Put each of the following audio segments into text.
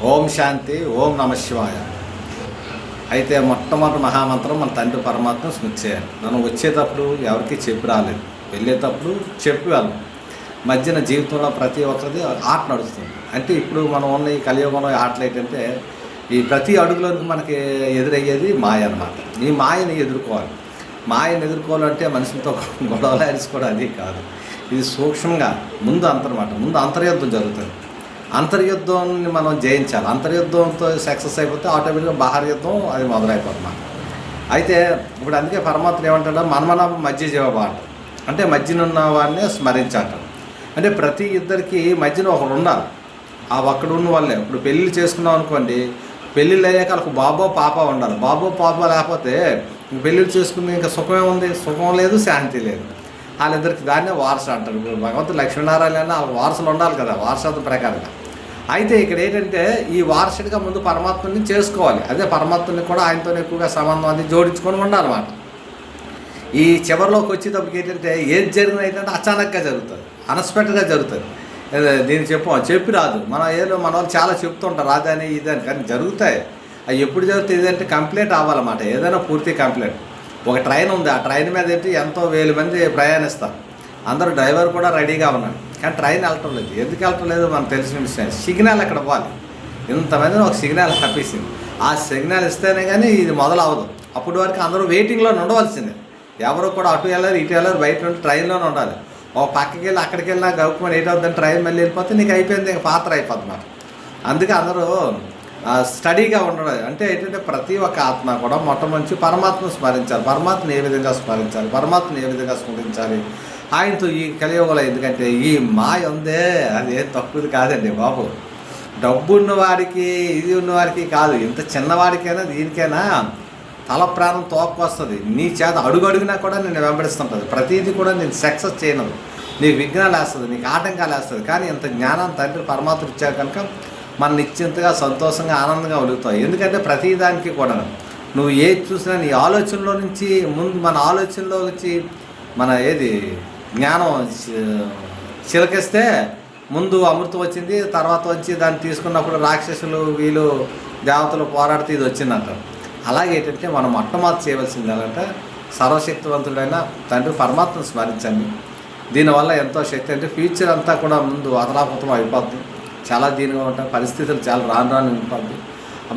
ఓం శాంతి, ఓం నమ శివాయ. అయితే మొట్టమొదటి మహామంత్రం మన తండ్రి పరమాత్మ స్మృతి చేయాలి. మనం వచ్చేటప్పుడు ఎవరికి చెప్పి రాలేదు, వెళ్ళేటప్పుడు చెప్పి వెళ్ళం. మధ్యన జీవితంలో ప్రతి ఒక్కరిది ఆట నడుస్తుంది. అంటే ఇప్పుడు మనం ఉన్న ఈ కలియుగంలో ఆటలు ఏంటంటే ఈ ప్రతి అడుగులోకి మనకి ఎదురయ్యేది మాయ అన్నమాట. ఈ మాయని ఎదుర్కోవాలి. మాయని ఎదుర్కోవాలంటే మనుషులతో గొడవలు ఆడించుకోవడం అది కాదు. ఇది సూక్ష్మంగా ముందు అంతర్యుద్ధం జరుగుతుంది. అంతర్యుద్ధాన్ని మనం జయించాలి. అంతర్యుద్ధంతో సక్సెస్ అయిపోతే ఆటోమేటిక్గా బాహ్య యుద్ధం అది మొదలైపోతుంది. అయితే ఇప్పుడు అందుకే పరమాత్మ ఏమంటాడో మన మధ్య జీవబాట అంటే మధ్యనున్న వాడినే స్మరించాట. అంటే ప్రతి ఇద్దరికి మధ్యన ఒకడు ఉండాలి. ఆ ఒక్కడు ఉన్న వాళ్ళే. ఇప్పుడు పెళ్ళిళ్ళు చేసుకున్నాం అనుకోండి, పెళ్ళిళ్ళు అయ్యాక వాళ్ళకు బాబో పాప ఉండాలి. బాబో పాప లేకపోతే పెళ్ళిళ్ళు చేసుకుని ఇంకా సుఖమే ఉంది, సుఖం లేదు, శాంతి లేదు. వాళ్ళిద్దరికి దాన్నే వారసు అంటారు. ఇప్పుడు భగవంతుడు లక్ష్మీనారాయణ వాళ్ళకి వారసులు ఉండాలి కదా, వారసత్వం ప్రకారంగా. అయితే ఇక్కడ ఏంటంటే ఈ వారసుడిగా ముందు పరమాత్మని చేసుకోవాలి. అదే పరమాత్మని కూడా ఆయనతో ఎక్కువగా సంబంధం అది జోడించుకొని ఉండాలన్నమాట. ఈ చివరిలోకి వచ్చేటప్పటికి ఏంటంటే ఏది జరిగినా ఏంటంటే అచానక్గా జరుగుతుంది, అన్ఎక్స్పెక్టెడ్గా జరుగుతుంది. దీన్ని చెప్పి రాదు. మన వాళ్ళు చాలా చెప్తుంటారు అదని ఇదని, కానీ జరుగుతాయి. అవి ఎప్పుడు జరుగుతాయి ఇదంటే కంప్లీట్ అవ్వాలన్నమాట. ఏదైనా పూర్తి కంప్లీట్. ఒక ట్రైన్ ఉంది, ఆ ట్రైన్ మీద ఏంటి ఎంతో 1000 మంది ప్రయాణిస్తారు. అందరూ డ్రైవర్ కూడా రెడీగా ఉన్నాడు, కానీ ట్రైన్ వెళ్ళటం లేదు. ఎందుకు వెళ్ళటం లేదు మనకు తెలిసిన విషయం. సిగ్నల్ ఎక్కడ ఇవ్వాలి. ఇంతమందిని ఒక సిగ్నల్ ఆపేసింది. ఆ సిగ్నల్ ఇస్తేనే కానీ ఇది మొదలవదు. అప్పటి వరకు అందరూ వెయిటింగ్లో ఉండవలసిందే. ఎవరు కూడా అటు వెళ్ళారు ఇటు వెళ్ళారు, బయట నుండి ట్రైన్లోనే ఉండాలి. ఒక పక్కకి వెళ్ళి అక్కడికి వెళ్ళినా గౌకుమని ఏంటవుతుందని ట్రైన్ మళ్ళీ వెళ్ళిపోతే నీకు అయిపోయింది, ఇంకా పాత్ర అయిపోతుంది అన్నమాట. అందుకే అందరూ స్టడీగా ఉండడం. అంటే ఏంటంటే ప్రతి ఒక్క ఆత్మ కూడా మొట్టమొదటి పరమాత్మను స్మరించాలి. పరమాత్మను ఏ విధంగా స్మరించాలి, పరమాత్మను ఏ విధంగా స్మరించాలి ఆయనతో ఈ కలియుగంలో. ఎందుకంటే ఈ మాయ ఉందే అది ఏం తక్కువది కాదండి బాబు. డబ్బు ఉన్నవాడికి ఇది ఉన్నవాడికి కాదు, ఇంత చిన్నవాడికైనా దీనికైనా తల ప్రాణం తోక్కొస్తుంది. నీ చేత అడుగునా కూడా నేను వెంబడిస్తుంటుంది. ప్రతిదీ కూడా నేను సక్సెస్ చేయను, నీకు విఘ్నాలు వేస్తుంది, నీకు ఆటంకాలు వేస్తుంది. కానీ ఇంత జ్ఞానం తండ్రి పరమాత్మ ఇచ్చారు కనుక మన నిశ్చింతగా సంతోషంగా ఆనందంగా వెలుగుతావు. ఎందుకంటే ప్రతిదానికి కూడా నువ్వు ఏది చూసినా నీ ఆలోచనలో నుంచి ముందు మన ఆలోచనలో నుంచి మన ఏది జ్ఞానం చిలకేస్తే ముందు అమృతం వచ్చింది, తర్వాత వచ్చి దాన్ని తీసుకున్నప్పుడు రాక్షసులు వీళ్ళు దేవతలు పోరాడితే ఇది వచ్చిందంటారు. అలాగే ఏంటంటే మనం మొట్టమొదటి చేయవలసింది ఏంటంటే సర్వశక్తివంతుడైన తండ్రి పరమాత్మను స్మరించండి. దీనివల్ల ఎంతో శక్తి. అంటే ఫ్యూచర్ అంతా కూడా ముందు అతలాపుతలం అయిపోద్ది. చాలా దీనిగా ఉంటాయి పరిస్థితులు, చాలా రాను ఉంటుంది.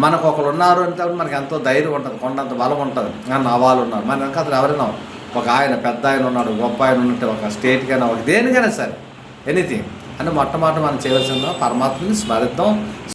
మనకు ఒకరు ఉన్నారు అంటే మనకు ఎంతో ధైర్యం ఉంటుంది, కొండంత బలం ఉంటుంది. నా వాళ్ళు ఉన్నారు, మన వెనక అతను ఎవరైనా ఒక ఆయన పెద్ద ఆయన ఉన్నాడు, గొప్ప ఆయన ఉన్నట్టు ఒక స్టేట్కైనా ఒక దేనికైనా సరే ఎనీథింగ్ అని మొట్టమొదటి మనం చేయవలసిన పరమాత్మని స్మరిద్దాం.